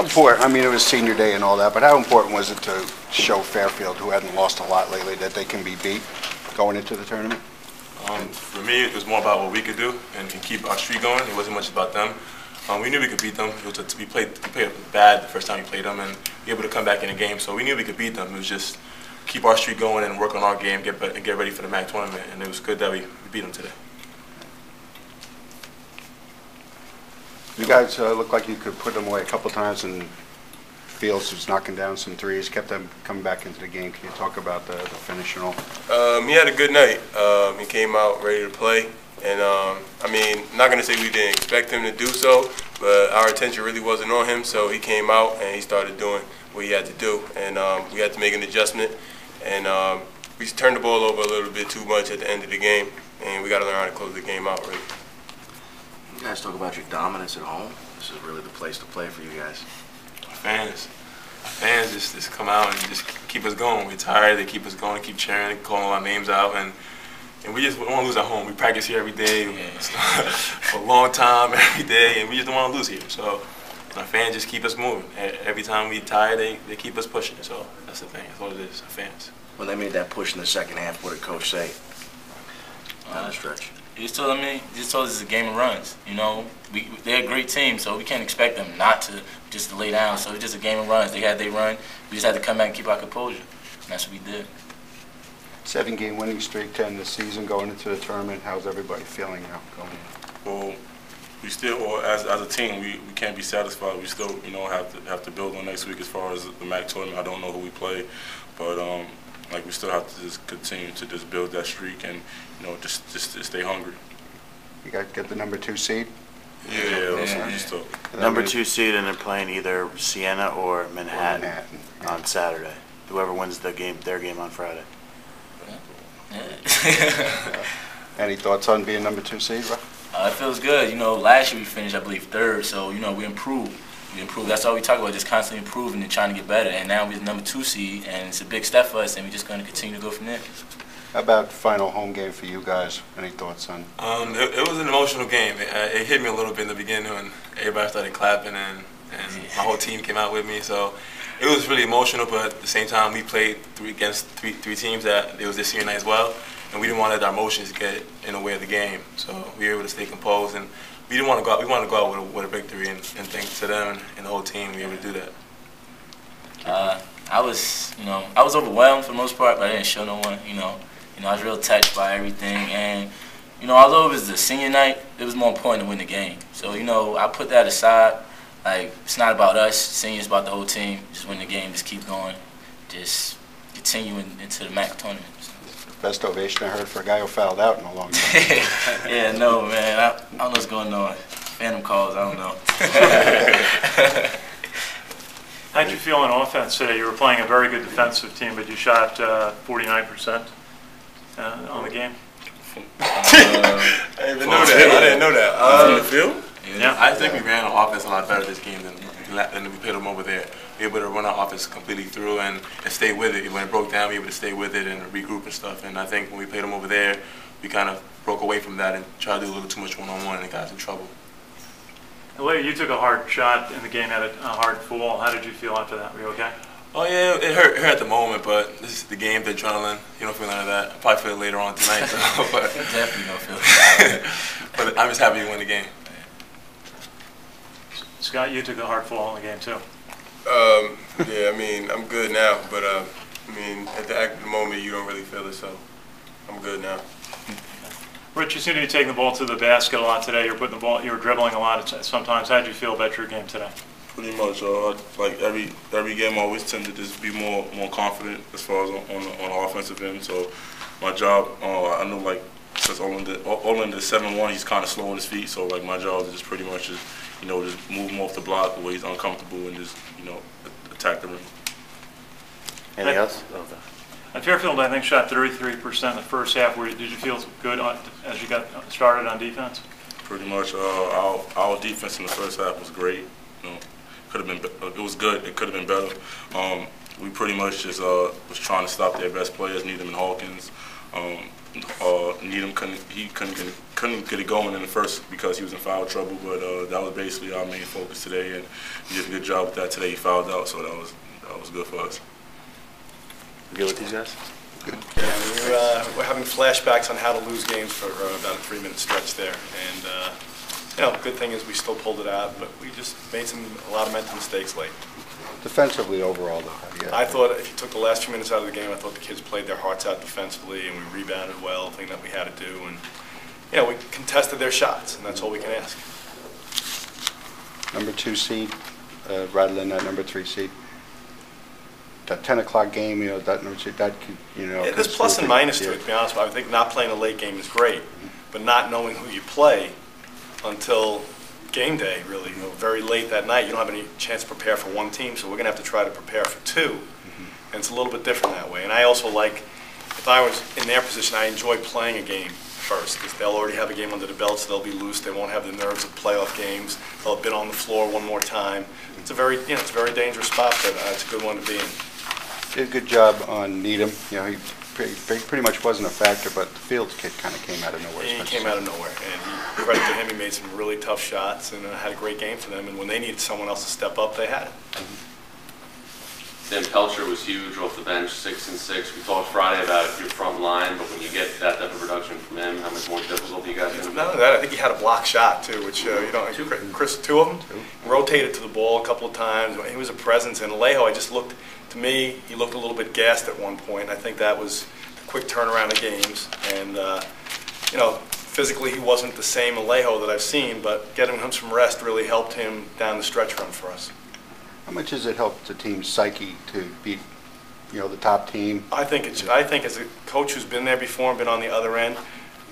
important, I mean, it was senior day and all that, but how important was it to show Fairfield, who hadn't lost a lot lately, that they can be beat going into the tournament? For me, it was more about what we could do and keep our streak going. It wasn't much about them. We knew we could beat them. We played bad the first time we played them and be able to come back in a game. So we knew we could beat them. It was just keep our streak going and work on our game, get ready for the MAC tournament. And it was good that we beat them today. You guys looked like you could put them away a couple times, and Fields was knocking down some threes, kept them coming back into the game. Can you talk about the finish and all? He had a good night. He came out ready to play. And, I mean, I'm not going to say we didn't expect him to do so, but our attention really wasn't on him. So he came out and he started doing what he had to do. And we had to make an adjustment. And we turned the ball over a little bit too much at the end of the game. And we got to learn how to close the game out, really. You guys talk about your dominance at home. This is really the place to play for you guys. Fans just come out and just keep us going. We're tired. They keep us going, keep cheering, calling our names out. And we just don't want to lose at home. We practice here every day for a long time, every day, and we just don't want to lose here. So our fans just keep us moving. Every time we tired, they keep us pushing. So that's the thing. That's what it is, our fans. When they made that push in the second half, what did Coach say down the stretch? He just told us it's a game of runs. You know, they're a great team, so we can't expect them not to just to lay down. So it's just a game of runs. They had their run. We just had to come back and keep our composure, and that's what we did. 7-game winning streak, 10 this season, going into the tournament. How's everybody feeling now going in? Well, we still, as a team, we can't be satisfied. We still, have to build on next week as far as the MAC tournament. I don't know who we play, but we still have to just continue to just build that streak and just stay hungry. You got to get the number 2 seed. Yeah, that's what we just took. Number 2 seed, and they're playing either Siena or Manhattan on Saturday. Whoever wins their game on Friday. Any thoughts on being number 2 seed, Rashon? It feels good. You know, last year we finished, I believe, 3rd, so, we improved. That's all we talk about, just constantly improving and trying to get better. And now we're the number 2 seed, and it's a big step for us, and we're just going to continue to go from there. How about final home game for you guys? Any thoughts on? It was an emotional game. It hit me a little bit in the beginning when everybody started clapping and my whole team came out with me. So it was really emotional, but at the same time, we played against three teams that it was this year night as well, and we didn't want to let our emotions get in the way of the game. So we were able to stay composed, and we didn't want to go out. We wanted to go out with a victory, and thanks to them and the whole team, we were able to do that. I was overwhelmed for the most part, but I didn't show no one. I was real touched by everything, and although it was the senior night, it was more important to win the game. So I put that aside. Like, it's not about us, seniors, about the whole team. Just win the game, just keep going, just continue into the MAC tournament. So. Best ovation I heard for a guy who fouled out in a long time. Yeah, no, man, I don't know what's going on. Phantom calls, I don't know. How'd you feel on offense today? You were playing a very good defensive team, but you shot 49% on the game. I didn't know that. On the field? Yeah, I think we ran our offense a lot better this game than we played them over there. We were able to run our offense completely through and stay with it. When it broke down, we were able to stay with it and regroup and stuff. And I think when we played them over there, we kind of broke away from that and tried to do a little too much one-on-one and it got us in trouble. Alejo, you took a hard shot in the game, had a hard fall. How did you feel after that? Were you okay? Oh yeah, it hurt at the moment, but this is the game, the adrenaline. You don't feel none of that. I'll probably feel it later on tonight, though. But definitely don't feel it. But I'm just happy to win the game. Scott, you took a hard fall in the game too. Yeah, I mean, I'm good now, but at the moment, you don't really feel it, so I'm good now. Rich, you seem to be taking the ball to the basket a lot today. You're dribbling a lot sometimes. How did you feel about your game today? Pretty much, like every game, I always tend to just be more confident as far as on the offensive end. So my job, I know, like, since all in the 7-1, he's kind of slow on his feet. So like my job is just pretty much just move him off the block the way he's uncomfortable and just attack the rim. Anything else? At Fairfield, I think shot 33% in the first half. Did you feel good as you got started on defense? Pretty much, our defense in the first half was great. Could have been. It was good. It could have been better. We pretty much just was trying to stop their best players, Needham and Hawkins. Needham couldn't get it going in the first because he was in foul trouble, but that was basically our main focus today, and he did a good job with that today. He fouled out, so that was good for us. Good with these guys? Yeah, we're having flashbacks on how to lose games for about a 3-minute stretch there, and good thing is we still pulled it out, but we just made a lot of mental mistakes late. Defensively overall, though, yeah. I thought if you took the last few minutes out of the game, I thought the kids played their hearts out defensively, and we rebounded well, thing that we had to do, and we contested their shots, and that's all we can ask. Number 2 seed, rather than that number 3 seed. That 10 o'clock game, that number 2, that could, There's plus and minus to it, to be honest. I think not playing a late game is great, but not knowing who you play until game day, really, very late that night, you don't have any chance to prepare for one team, so we're going to have to try to prepare for 2, and it's a little bit different that way. And I also like, if I was in their position, I enjoy playing a game first, because they'll already have a game under the belt, so they'll be loose, they won't have the nerves of playoff games, they'll have been on the floor one more time. It's a very, it's a very dangerous spot, but it's a good one to be in. Did a good job on Needham. He pretty much wasn't a factor, but the Fields kid kind of came out of nowhere. He came out of nowhere, and credit to him, he made some really tough shots and had a great game for them. And when they needed someone else to step up, they had it. Sam Pelcher was huge off the bench, 6 and 6. We talked Friday about your front line, but when you get that type of production from him, how much more difficult do you guys think? None of that. I think he had a block shot too, which Chris, 2 of them, rotated to the ball a couple of times. He was a presence. And Alejo, to me, he looked a little bit gassed at one point. I think that was the quick turnaround of games. And physically he wasn't the same Alejo that I've seen, but getting him some rest really helped him down the stretch run for us. How much has it helped the team's psyche to beat, the top team? I think as a coach who's been there before and been on the other end,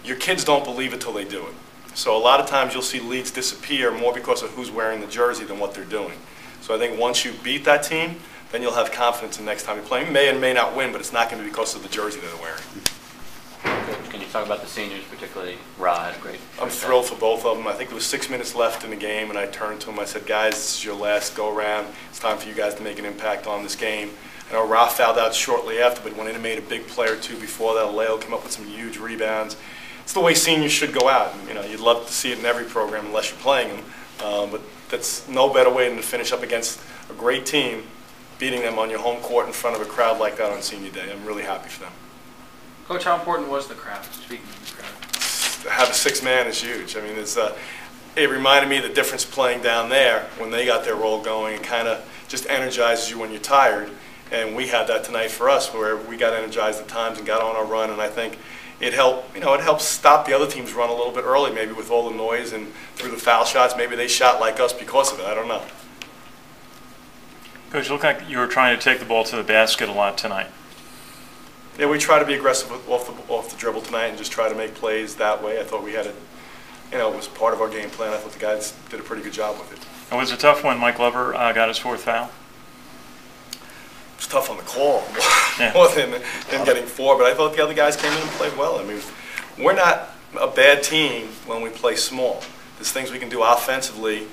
your kids don't believe it till they do it. So a lot of times you'll see leads disappear more because of who's wearing the jersey than what they're doing. So I think once you beat that team, then you'll have confidence the next time you play. You may and may not win, but it's not going to be because of the jersey that they're wearing. Can you talk about the seniors, particularly Rod? Great. I'm thrilled for both of them. I think there was 6 minutes left in the game, and I turned to him. I said, guys, this is your last go-around. It's time for you guys to make an impact on this game. I know Ra fouled out shortly after, but went in and made a big play or 2 before that. Alejo came up with some huge rebounds. It's the way seniors should go out. And, you'd love to see it in every program unless you're playing them. But that's no better way than to finish up against a great team, beating them on your home court in front of a crowd like that on senior day. I'm really happy for them. Coach, how important was the crowd? Speaking of the crowd, to have a 6-man is huge. I mean, it reminded me of the difference playing down there when they got their roll going. It kind of just energizes you when you're tired, and we had that tonight for us, where we got energized at times and got on our run. And I think it helped. It helped stop the other team's run a little bit early, maybe with all the noise and through the foul shots. Maybe they shot like us because of it. I don't know. Coach, it looked like you were trying to take the ball to the basket a lot tonight. Yeah, we try to be aggressive off the dribble tonight and just try to make plays that way. I thought we had it was part of our game plan. I thought the guys did a pretty good job with it. And was it tough when Mike Glover got his 4th foul? It was tough on the call more than getting 4, but I thought the other guys came in and played well. I mean, we're not a bad team when we play small. There's things we can do offensively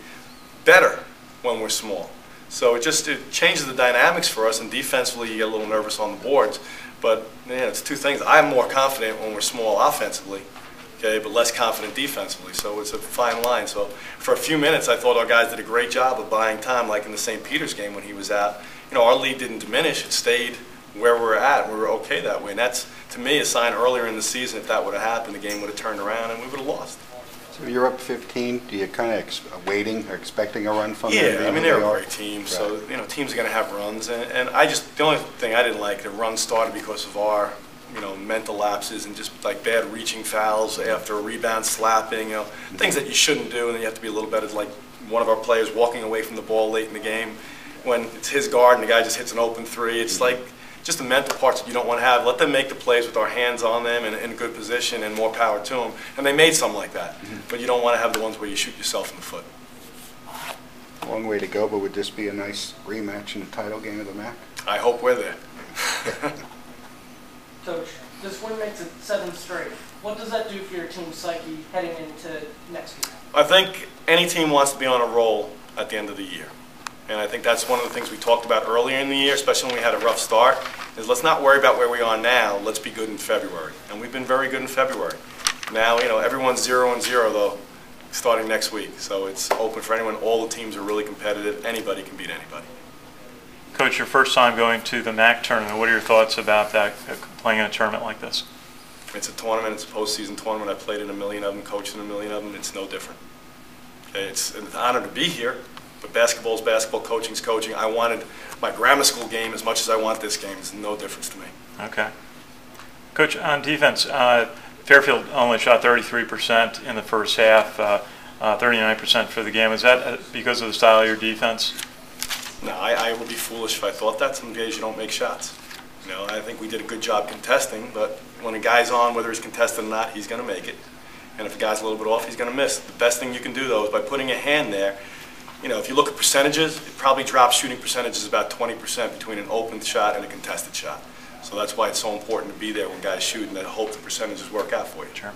better when we're small. So it changes the dynamics for us, and defensively you get a little nervous on the boards. But it's 2 things. I'm more confident when we're small offensively, but less confident defensively. So it's a fine line. So for a few minutes, I thought our guys did a great job of buying time, like in the St. Peter's game when he was out. Our lead didn't diminish. It stayed where we're at. We were okay that way. And that's, to me, a sign earlier in the season, if that would have happened, the game would have turned around and we would have lost. So you're up 15. Do you kind of waiting or expecting a run from them? Yeah, I mean, they're a great team, right. So teams are going to have runs, and the only thing I didn't like, the run started because of our mental lapses and just like bad reaching fouls after a rebound, slapping, things that you shouldn't do, and then you have to be a little better. Like one of our players walking away from the ball late in the game when it's his guard and the guy just hits an open 3. It's like just the mental parts that you don't want to have. Let them make the plays with our hands on them and in a good position, and more power to them. And they made some like that. But you don't want to have the ones where you shoot yourself in the foot. Long way to go, but would this be a nice rematch in the title game of the MAC? I hope we're there. Coach, this win makes it 7 straight. What does that do for your team's psyche heading into next year? I think any team wants to be on a roll at the end of the year. And I think that's one of the things we talked about earlier in the year, especially when we had a rough start, is let's not worry about where we are now, let's be good in February. And we've been very good in February. Now, everyone's 0-0 though, starting next week. So it's open for anyone. All the teams are really competitive. Anybody can beat anybody. Coach, your first time going to the MAC tournament, what are your thoughts about that, playing in a tournament like this? It's a tournament, it's a postseason tournament. I played in a million of them, coached in a million of them. It's no different. Okay, it's an honor to be here, but basketball's basketball, coaching's coaching. I wanted my grammar school game as much as I want this game. It's no difference to me. Okay. Coach, on defense, Fairfield only shot 33% in the first half, 39% for the game. Is that because of the style of your defense? No, I would be foolish if I thought that. Some days you don't make shots. I think we did a good job contesting, but when a guy's on, whether he's contested or not, he's going to make it. And if a guy's a little bit off, he's going to miss. The best thing you can do, though, is by putting a hand there. If you look at percentages, it probably drops shooting percentages about 20% between an open shot and a contested shot. So that's why it's so important to be there when guys shoot and then hope the percentages work out for you. Sure.